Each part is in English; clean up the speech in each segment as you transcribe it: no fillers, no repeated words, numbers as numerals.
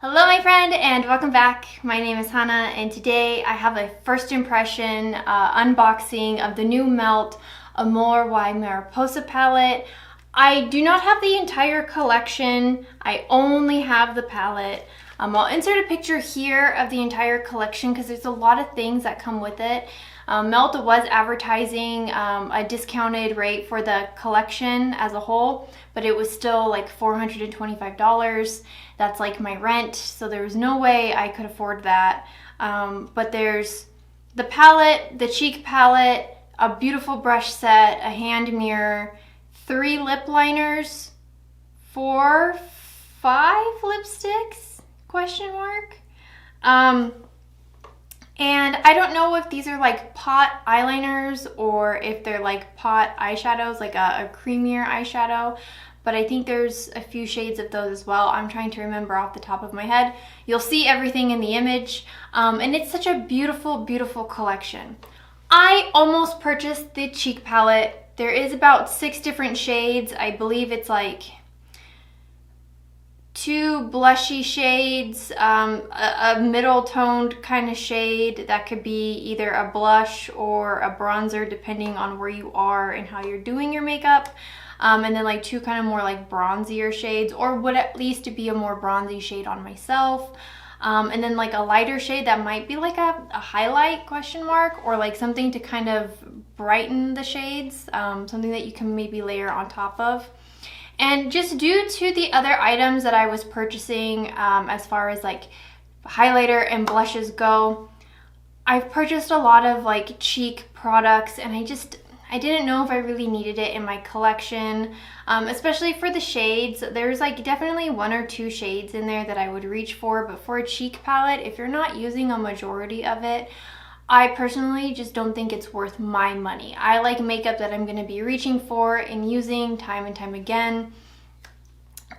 Hello my friend and welcome back. My name is Hannah and today I have a first impression unboxing of the new Melt Amor Y Mariposa palette. I do not have the entire collection, I only have the palette. I'll insert a picture here of the entire collection because there's a lot of things that come with it. Melt was advertising a discounted rate for the collection as a whole, but it was still like $425. That's like my rent, so there was no way I could afford that. But there's the palette, the cheek palette, a beautiful brush set, a hand mirror, 3 lip liners, 4, 5 lipsticks, question mark. And I don't know if these are like pot eyeliners or if they're like pot eyeshadows, like a creamier eyeshadow, but I think there's a few shades of those as well. I'm trying to remember off the top of my head. You'll see everything in the image, and it's such a beautiful, beautiful collection. I almost purchased the cheek palette. There is about 6 different shades. I believe it's like 2 blushy shades, a middle toned kind of shade that could be either a blush or a bronzer depending on where you are and how you're doing your makeup, and then like 2 kind of more like bronzier shades, or would at least be a more bronzy shade on myself, and then like a lighter shade that might be like a highlight question mark, or like something to kind of brighten the shades, something that you can maybe layer on top of. And just due to the other items that I was purchasing, as far as like highlighter and blushes go, I've purchased a lot of like cheek products, and I didn't know if I really needed it in my collection, especially for the shades. There's like definitely 1 or 2 shades in there that I would reach for, but for a cheek palette, if you're not using a majority of it, I personally just don't think it's worth my money. I like makeup that I'm going to be reaching for and using time and time again.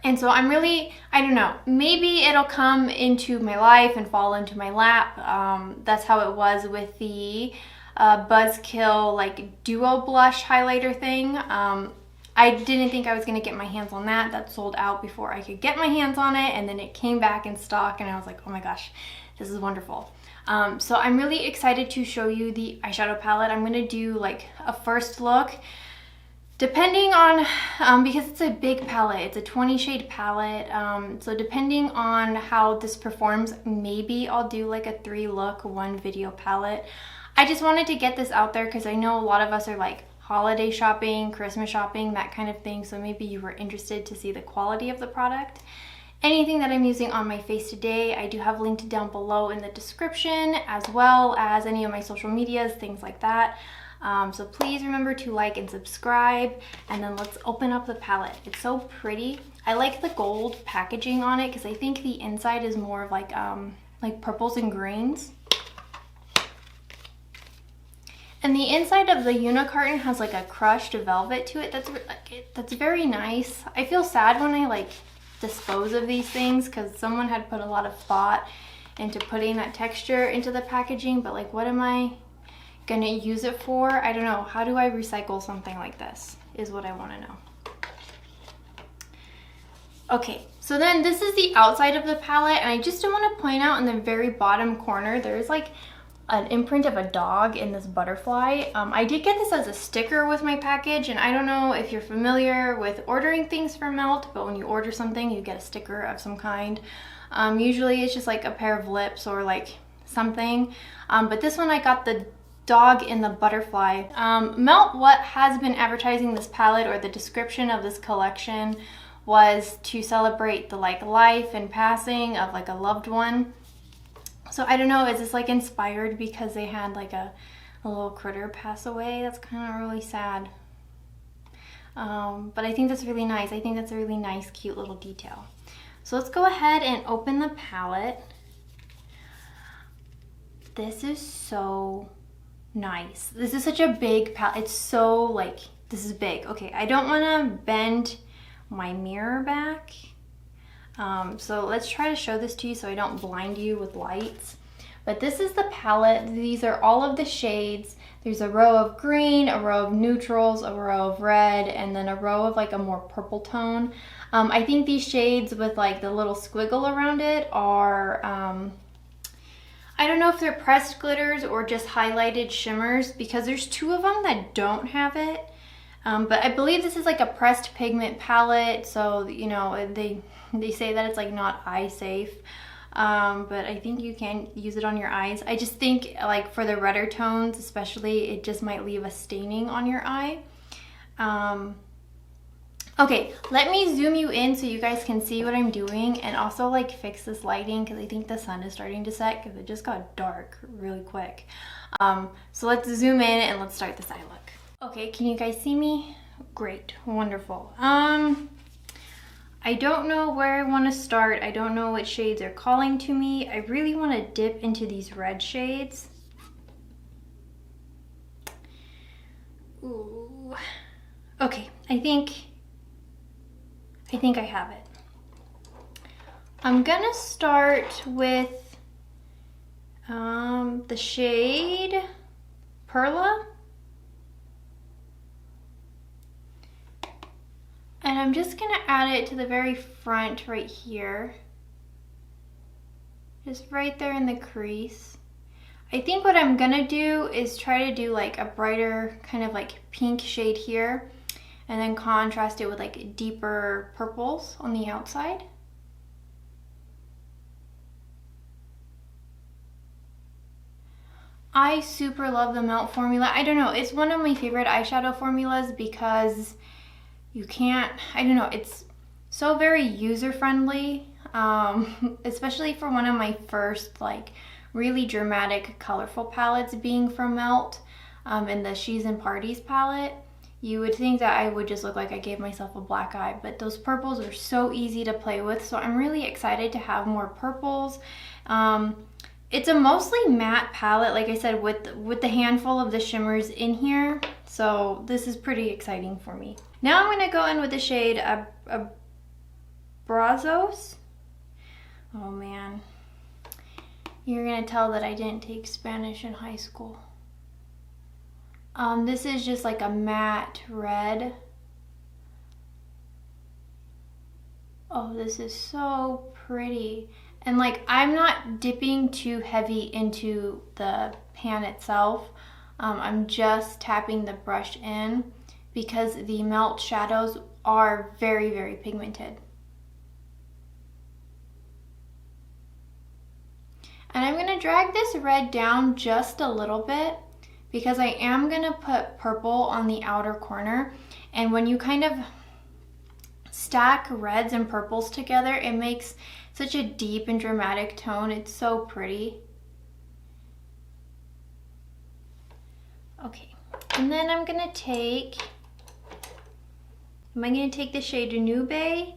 And so I'm really, I don't know, maybe it'll come into my life and fall into my lap. That's how it was with the Buzzkill like duo blush highlighter thing. I didn't think I was going to get my hands on that. That sold out before I could get my hands on it, and then it came back in stock and I was like, oh my gosh, this is wonderful. So I'm really excited to show you the eyeshadow palette. I'm going to do like a first look depending on, because it's a big palette, it's a 20 shade palette, so depending on how this performs, maybe I'll do like a 3 look, 1 video palette. I just wanted to get this out there because I know a lot of us are like holiday shopping, Christmas shopping, that kind of thing, so maybe you were interested to see the quality of the product. Anything that I'm using on my face today, I do have linked down below in the description, as well as any of my social medias, things like that. So please remember to like and subscribe, and then let's open up the palette. It's so pretty. I like the gold packaging on it because I think the inside is more of like purples and greens. And the inside of the unicarton has like a crushed velvet to it. That's very nice. I feel sad when I like dispose of these things because someone had put a lot of thought into putting that texture into the packaging, but like what am I gonna use it for? I don't know. How do I recycle something like this is what I want to know. Okay, so then this is the outside of the palette, and I just want to point out in the very bottom corner there's like an imprint of a dog in this butterfly. I did get this as a sticker with my package, and I don't know if you're familiar with ordering things from Melt, but when you order something you get a sticker of some kind. Usually it's just like a pair of lips or like something, but this one I got the dog in the butterfly. Melt, what has been advertising this palette, or the description of this collection, was to celebrate the like life and passing of like a loved one. So I don't know, is this like inspired because they had like a little critter pass away? That's kind of really sad. But I think that's really nice. I think that's a really nice, cute little detail. So let's go ahead and open the palette. This is so nice. This is such a big palette. It's so like, this is big. Okay, I don't want to bend my mirror back. So let's try to show this to you so I don't blind you with lights. But this is the palette. These are all of the shades. There's a row of green, a row of neutrals, a row of red, and then a row of like a more purple tone. I think these shades with like the little squiggle around it are, I don't know if they're pressed glitters or just highlighted shimmers, because there's two of them that don't have it. But I believe this is like a pressed pigment palette, so you know they say that it's like not eye safe, but I think you can use it on your eyes. I just think like for the redder tones especially, it just might leave a staining on your eye. Okay, let me zoom you in so you guys can see what I'm doing, and also like fix this lighting because I think the sun is starting to set because it just got dark really quick. So let's zoom in and let's start this eye look. Okay, can you guys see me? Great, wonderful. I don't know where I want to start. I don't know what shades are calling to me. I really want to dip into these red shades. Ooh. Okay, I think I have it. I'm gonna start with the shade Perla. And I'm just gonna add it to the very front right here. Just right there in the crease. I think what I'm gonna do is try to do like a brighter kind of like pink shade here, and then contrast it with like deeper purples on the outside. I super love the Melt formula. I don't know, it's one of my favorite eyeshadow formulas because you can't, I don't know, it's so very user-friendly, especially for one of my first like really dramatic colorful palettes being from Melt, in the She's in Parties palette. You would think that I would just look like I gave myself a black eye, but those purples are so easy to play with, so I'm really excited to have more purples. It's a mostly matte palette, like I said, with the handful of the shimmers in here, so this is pretty exciting for me. Now I'm going to go in with the shade Brazos. Oh man, you're going to tell that I didn't take Spanish in high school. This is just like a matte red. Oh, this is so pretty. And like, I'm not dipping too heavy into the pan itself. I'm just tapping the brush in because the Melt shadows are very, very pigmented. And I'm gonna drag this red down just a little bit because I am gonna put purple on the outer corner. And when you kind of stack reds and purples together, it makes such a deep and dramatic tone. It's so pretty. Okay, and then I'm gonna take, am I gonna take the shade Nube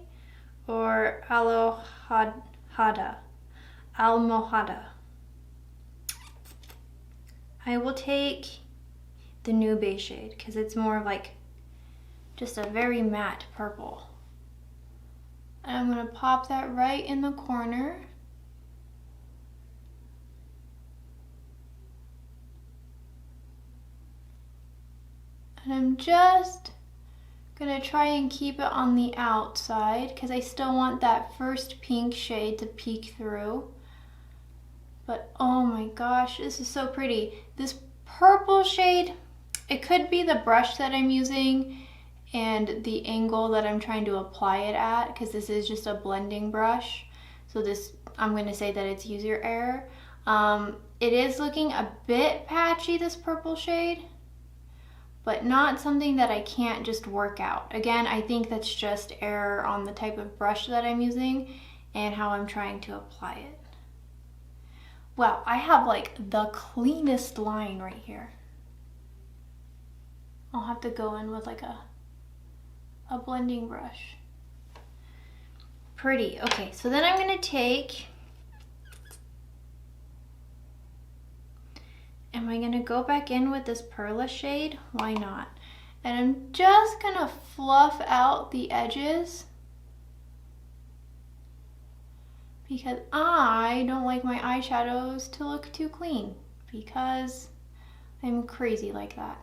or Almohada? I will take the Nube shade because it's more like just a very matte purple. And I'm gonna pop that right in the corner. And I'm just gonna try and keep it on the outside because I still want that first pink shade to peek through. But oh my gosh, this is so pretty. This purple shade, it could be the brush that I'm using and the angle that I'm trying to apply it at, because this is just a blending brush. So this, I'm going to say that it's user error. It is looking a bit patchy, this purple shade, but not something that I can't just work out. Again, I think that's just error on the type of brush that I'm using and how I'm trying to apply it. Wow, I have like the cleanest line right here. I'll have to go in with like a blending brush. Pretty. Okay, so then I'm gonna take, am I gonna go back in with this Perla shade? Why not? And I'm just gonna fluff out the edges because I don't like my eyeshadows to look too clean, because I'm crazy like that.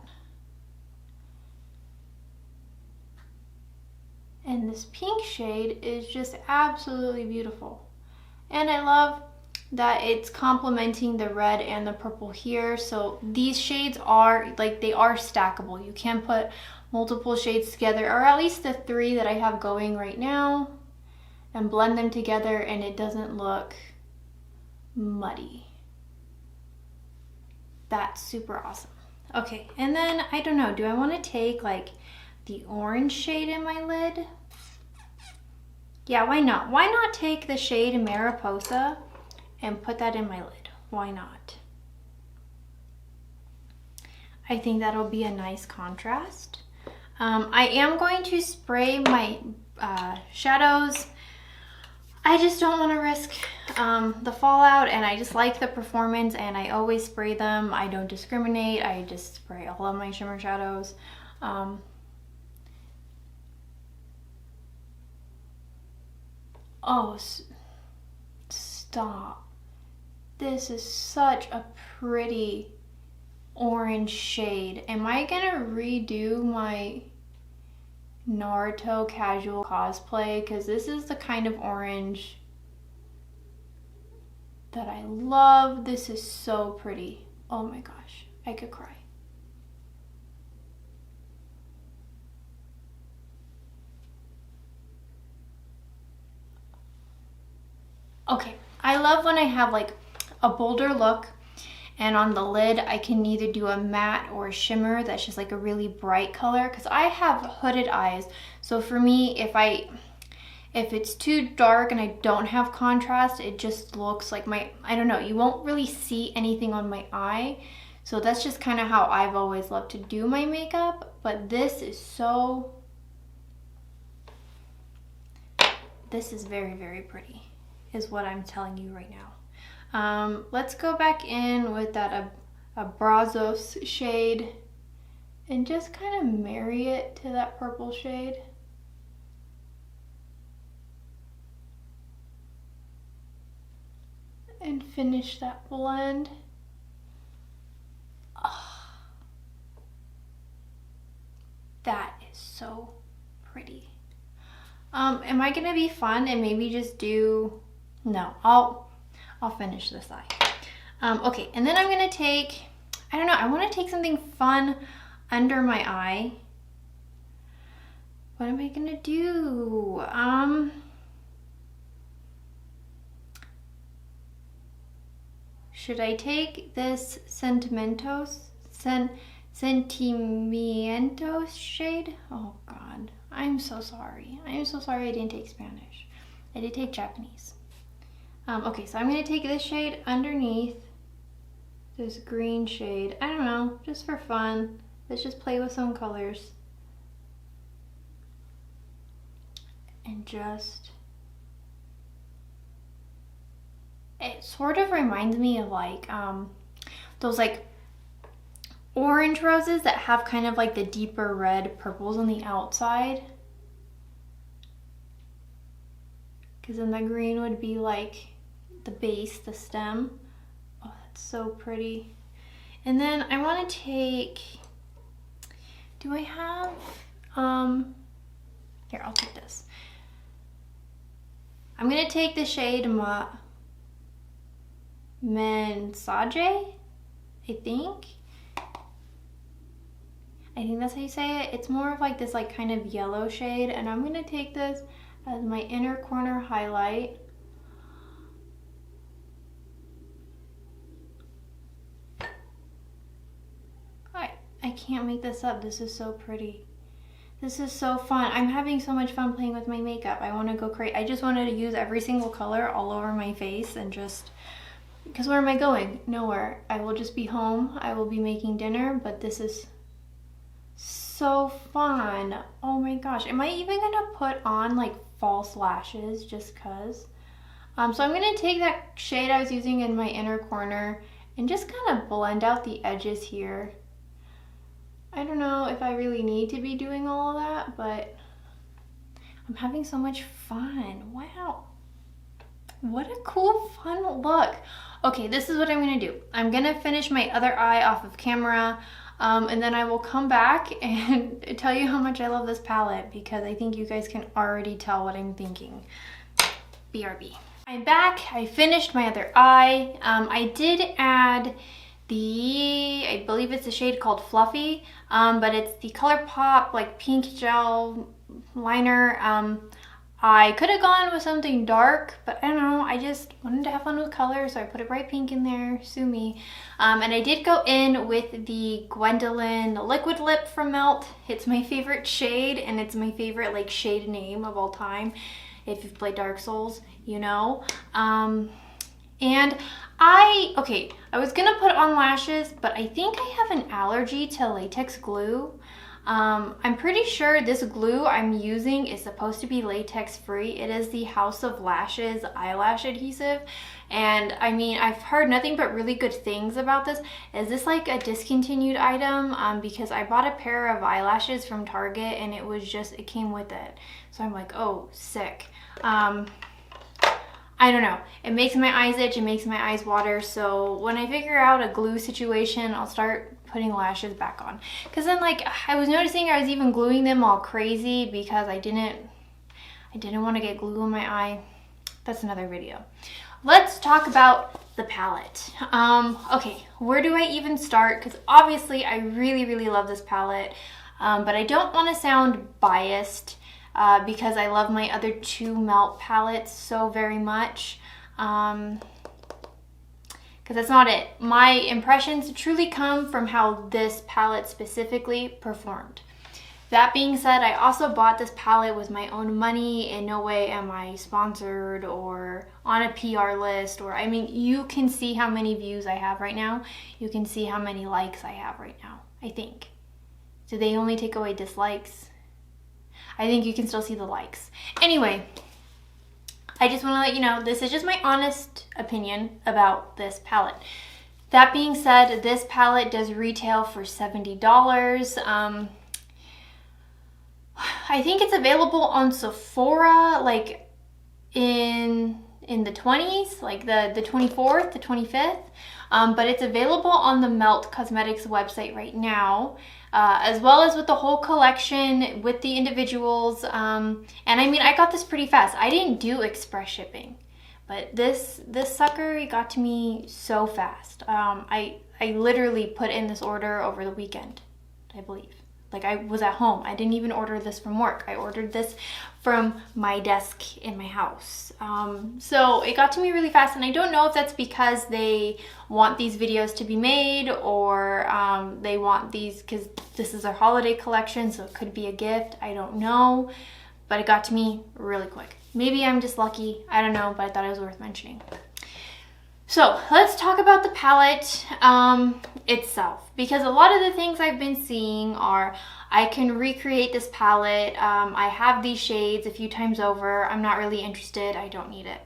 And this pink shade is just absolutely beautiful. And I love that it's complementing the red and the purple here. So these shades are like, they are stackable. You can put multiple shades together, or at least the 3 that I have going right now, and blend them together, and it doesn't look muddy. That's super awesome. Okay, and then I don't know, do I want to take like the orange shade in my lid? Yeah, why not? Why not take the shade Mariposa and put that in my lid? Why not? I think that'll be a nice contrast. I am going to spray my shadows. I just don't want to risk the fallout, and I just like the performance, and I always spray them. I don't discriminate. I just spray all of my shimmer shadows. Oh, stop. This is such a pretty orange shade. Am I gonna redo my Naruto casual cosplay? Because this is the kind of orange that I love. This is so pretty. Oh my gosh, I could cry. Okay, I love when I have like a bolder look, and on the lid I can either do a matte or a shimmer that's just like a really bright color, because I have hooded eyes. So for me, if it's too dark and I don't have contrast, it just looks like I don't know, you won't really see anything on my eye. So that's just kind of how I've always loved to do my makeup. But this is very, very pretty, is what I'm telling you right now. Let's go back in with that Brazos shade and just kind of marry it to that purple shade. And finish that blend. Oh, that is so pretty. Am I gonna be fun and maybe just do, no, I'll finish this eye. Okay, and then I'm gonna take, I don't know, I wanna take something fun under my eye. What am I gonna do? Should I take this Sentimientos shade? Oh God, I'm so sorry. I'm so sorry I didn't take Spanish. I did take Japanese. Okay, so I'm gonna take this shade underneath this green shade. I don't know, just for fun. Let's just play with some colors. And just, it sort of reminds me of like those like orange roses that have kind of like the deeper red purples on the outside. Because then the green would be like the base, the stem. Oh, that's so pretty. And then I want to take, do I have, here, I'll take this. I'm going to take the shade Mensage, I think that's how you say it. It's more of like this like kind of yellow shade, and I'm going to take this as my inner corner highlight. I can't make this up. This is so pretty. This is so fun. I'm having so much fun playing with my makeup. I want to go crazy. I just wanted to use every single color all over my face, and just, because where am I going? Nowhere. I will just be home. I will be making dinner, but this is so fun. Oh my gosh. Am I even gonna put on like false lashes just cause? So I'm gonna take that shade I was using in my inner corner and just kind of blend out the edges here. I don't know if I really need to be doing all of that, but I'm having so much fun. Wow. What a cool, fun look. Okay, this is what I'm gonna do. I'm gonna finish my other eye off of camera, and then I will come back and tell you how much I love this palette, because I think you guys can already tell what I'm thinking. BRB. I'm back. I finished my other eye. I did add I believe it's a shade called Fluffy, but it's the ColourPop like pink gel liner. I could have gone with something dark, but I don't know, I just wanted to have fun with color, so I put a bright pink in there, sue me. And I did go in with the Gwendolyn Liquid Lip from Melt. It's my favorite shade, and it's my favorite like shade name of all time. If you've played Dark Souls, you know. And I was gonna put on lashes, but I think I have an allergy to latex glue. I'm pretty sure this glue I'm using is supposed to be latex free. It is the House of Lashes eyelash adhesive. And I mean, I've heard nothing but really good things about this. Is this like a discontinued item? Because I bought a pair of eyelashes from Target and it came with it. So I'm like, oh, sick. I don't know. It makes my eyes itch, it makes my eyes water. So when I figure out a glue situation, I'll start putting lashes back on. Because then like I was noticing I was even gluing them all crazy because I didn't want to get glue in my eye. That's another video. Let's talk about the palette. Okay, where do I even start? Because obviously I really love this palette, but I don't want to sound biased because I love my other two Melt palettes so very much. Because that's not it. My impressions truly come from how this palette specifically performed. That being said, I also bought this palette with my own money. In no way am I sponsored or on a PR list, or I mean, you can see how many views I have right now. You can see how many likes I have right now, I think. Do they only take away dislikes? I think you can still see the likes. Anyway, I just want to let you know, this is just my honest opinion about this palette. That being said, this palette does retail for $70. I think it's available on Sephora, like in the 20s, like the 24th, the 25th. But it's available on the Melt Cosmetics website right now, as well as with the whole collection with the individuals. And I mean, I got this pretty fast. I didn't do express shipping, but this sucker got to me so fast. I literally put in this order over the weekend, I believe. Like, I was at home. I didn't even order this from work. I ordered this from my desk in my house. So it got to me really fast, and I don't know if that's because they want these videos to be made, or they want these because this is their holiday collection, so it could be a gift. I don't know, but it got to me really quick. Maybe I'm just lucky. I don't know, but I thought it was worth mentioning. So let's talk about the palette itself, because a lot of the things I've been seeing are I can recreate this palette. I have these shades a few times over. I'm not really interested. I don't need it.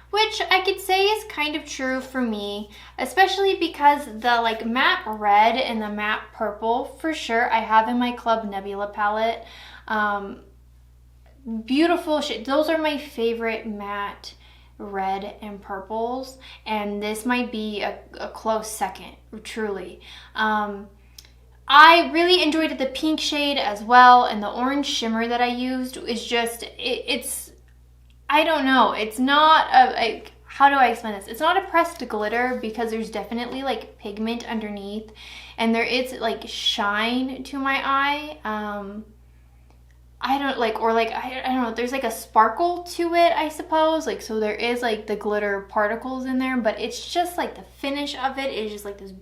Which I could say is kind of true for me, especially because the like matte red and the matte purple for sure I have in my Club Nebula palette. Beautiful shade. Those are my favorite matte red and purples, and this might be a close second, truly. I really enjoyed the pink shade as well, and the orange shimmer that I used is just, it's I don't know, it's not how do I explain this? It's not a pressed glitter, because there's definitely like pigment underneath, and there is like shine to my eye. I don't like, or like, I don't know, there's like a sparkle to it, I suppose. Like, so there is like the glitter particles in there, but it's just like the finish of it is just like this,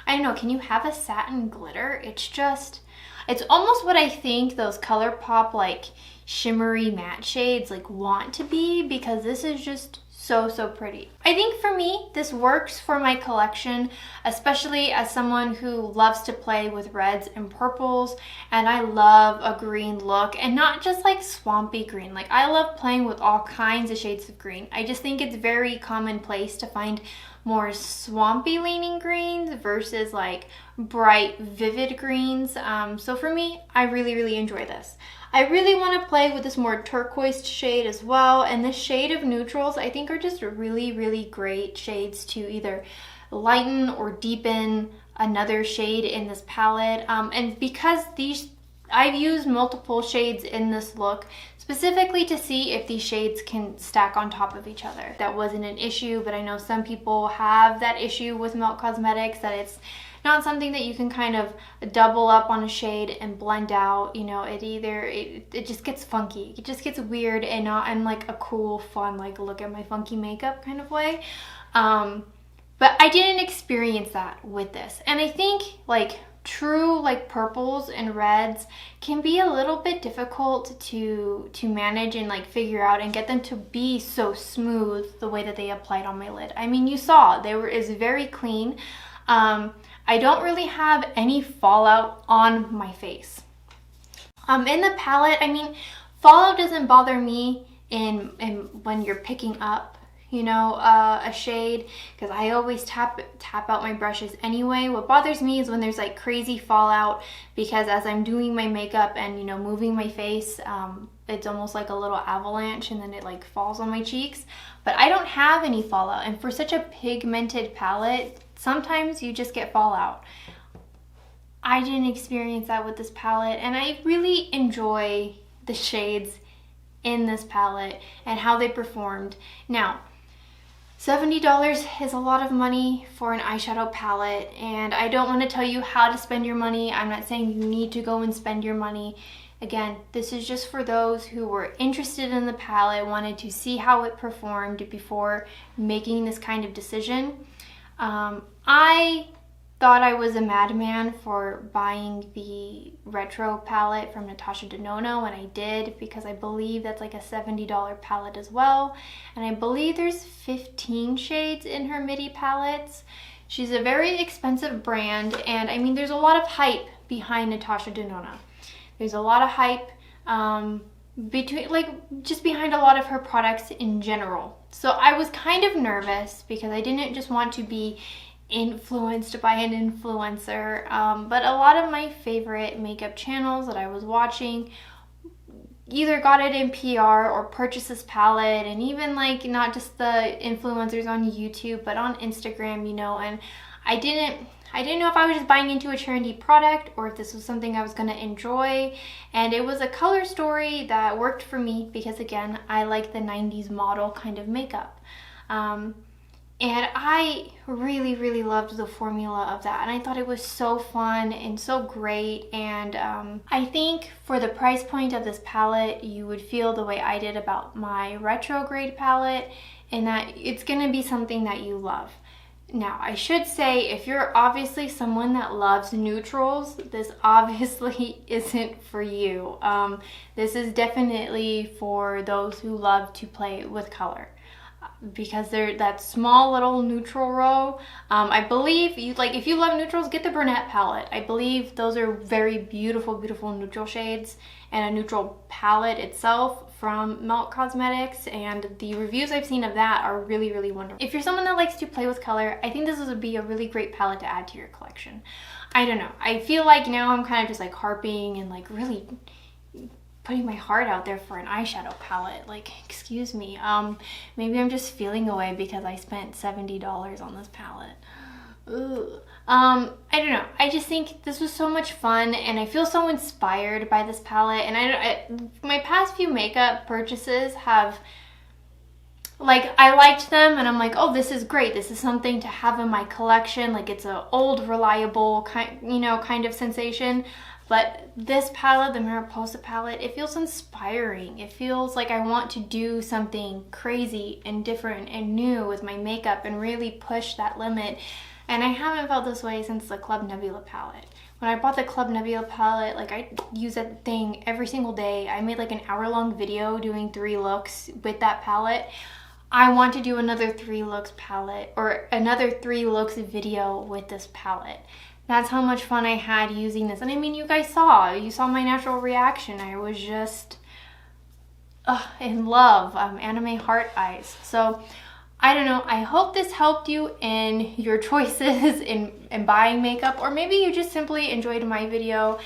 I don't know, can you have a satin glitter? It's just, it's almost what I think those ColourPop like shimmery matte shades like want to be, because this is just so pretty. I think for me, this works for my collection, especially as someone who loves to play with reds and purples, and I love a green look, and not just like swampy green. Like, I love playing with all kinds of shades of green. I just think it's very commonplace to find more swampy leaning greens versus like bright, vivid greens. So for me, I really enjoy this. I really want to play with this more turquoise shade as well, and this shade of neutrals I think are just really great shades to either lighten or deepen another shade in this palette. And because I've used multiple shades in this look specifically to see if these shades can stack on top of each other. That wasn't an issue, but I know some people have that issue with Melt Cosmetics, that it's not something that you can kind of double up on a shade and blend out. You know, it just gets funky. It just gets weird and not in like a cool, fun, like look at my funky makeup kind of way. But I didn't experience that with this. And I think like true like purples and reds can be a little bit difficult to manage and like figure out and get them to be so smooth the way that they applied on my lid. I mean, you saw is very clean. I don't really have any fallout on my face. In the palette, I mean, fallout doesn't bother me in when you're picking up, you know, a shade, because I always tap out my brushes anyway. What bothers me is when there's like crazy fallout, because as I'm doing my makeup and, you know, moving my face, it's almost like a little avalanche and then it like falls on my cheeks. But I don't have any fallout, and for such a pigmented palette, sometimes you just get fallout. I didn't experience that with this palette, and I really enjoy the shades in this palette and how they performed. Now, $70 is a lot of money for an eyeshadow palette, and I don't want to tell you how to spend your money. I'm not saying you need to go and spend your money. Again, this is just for those who were interested in the palette, wanted to see how it performed before making this kind of decision. I thought I was a madman for buying the retro palette from Natasha Denona when I did, because I believe that's like a $70 palette as well, and I believe there's 15 shades in her MIDI palettes. She's a very expensive brand, and I mean, there's a lot of hype behind Natasha Denona. There's a lot of hype just behind a lot of her products in general. So I was kind of nervous because I didn't just want to be influenced by an influencer, but a lot of my favorite makeup channels that I was watching either got it in PR or purchased this palette, and even like not just the influencers on YouTube but on Instagram, you know, and I didn't know if I was just buying into a trendy product or if this was something I was going to enjoy. And it was a color story that worked for me because, again, I like the 90s model kind of makeup. And I really loved the formula of that. And I thought it was so fun and so great. And I think for the price point of this palette, you would feel the way I did about my retrograde palette, and that it's going to be something that you love. Now, I should say, if you're obviously someone that loves neutrals, this obviously isn't for you. This is definitely for those who love to play with color, because they're that small little neutral row. I believe if you love neutrals, get the brunette palette. I believe those are very beautiful neutral shades, and a neutral palette itself from Melt Cosmetics, and the reviews I've seen of that are really wonderful. If you're someone that likes to play with color, I think this would be a really great palette to add to your collection. I don't know, I feel like now I'm kind of just like harping and like really putting my heart out there for an eyeshadow palette. Like, excuse me, maybe I'm just feeling away because I spent $70 on this palette. Ooh. I don't know, I just think this was so much fun, and I feel so inspired by this palette. And my past few makeup purchases have, like, I liked them and I'm like, oh, this is great, this is something to have in my collection, like it's an old reliable kind of sensation. But this palette, the Mariposa palette, it feels inspiring. It feels like I want to do something crazy and different and new with my makeup and really push that limit. And I haven't felt this way since the Club Nebula palette. When I bought the Club Nebula palette, like, I use that thing every single day. I made like an hour-long video doing 3 looks with that palette. I want to do another 3 looks palette or another 3 looks video with this palette. That's how much fun I had using this. And I mean, you guys you saw my natural reaction. I was just in love, anime heart eyes. So I don't know, I hope this helped you in your choices in buying makeup, or maybe you just simply enjoyed my video,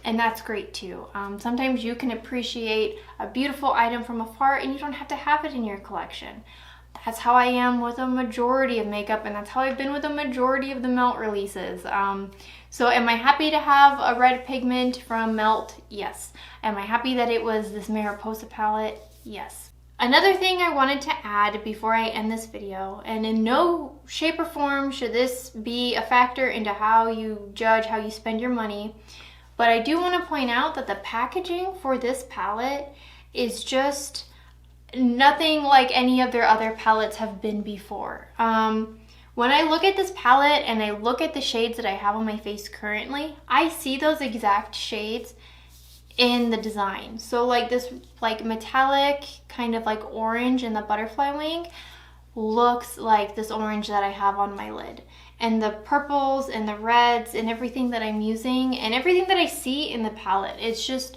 and that's great too. Sometimes you can appreciate a beautiful item from afar and you don't have to have it in your collection. That's how I am with a majority of makeup, and that's how I've been with a majority of the Melt releases. So am I happy to have a red pigment from Melt? Yes. Am I happy that it was this Mariposa palette? Yes. Another thing I wanted to add before I end this video, and in no shape or form should this be a factor into how you judge how you spend your money, but I do want to point out that the packaging for this palette is just nothing like any of their other palettes have been before. When I look at this palette and I look at the shades that I have on my face currently, I see those exact shades in the design. So like this like metallic kind of like orange in the butterfly wing looks like this orange that I have on my lid. And the purples and the reds and everything that I'm using and everything that I see in the palette, it's just,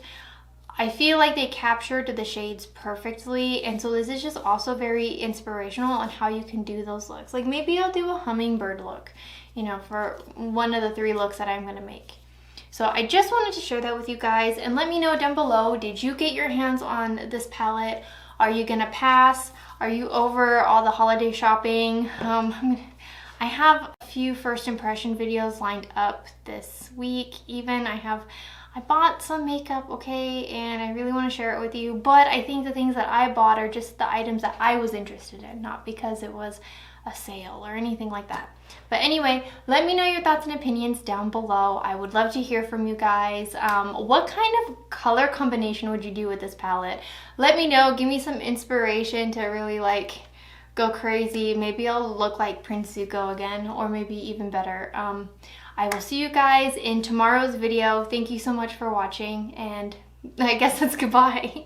I feel like they captured the shades perfectly. And so this is just also very inspirational on how you can do those looks. Like maybe I'll do a hummingbird look, you know, for one of the 3 looks that I'm gonna make. So I just wanted to share that with you guys, and let me know down below, did you get your hands on this palette? Are you gonna pass? Are you over all the holiday shopping? I have a few first impression videos lined up this week even. I bought some makeup, okay, and I really want to share it with you, but I think the things that I bought are just the items that I was interested in, not because it was a sale or anything like that. But anyway, let me know your thoughts and opinions down below. I would love to hear from you guys. What kind of color combination would you do with this palette? Let me know. Give me some inspiration to really like go crazy. Maybe I'll look like Prince Zuko again, or maybe even better. I will see you guys in tomorrow's video. Thank you so much for watching, and I guess that's goodbye.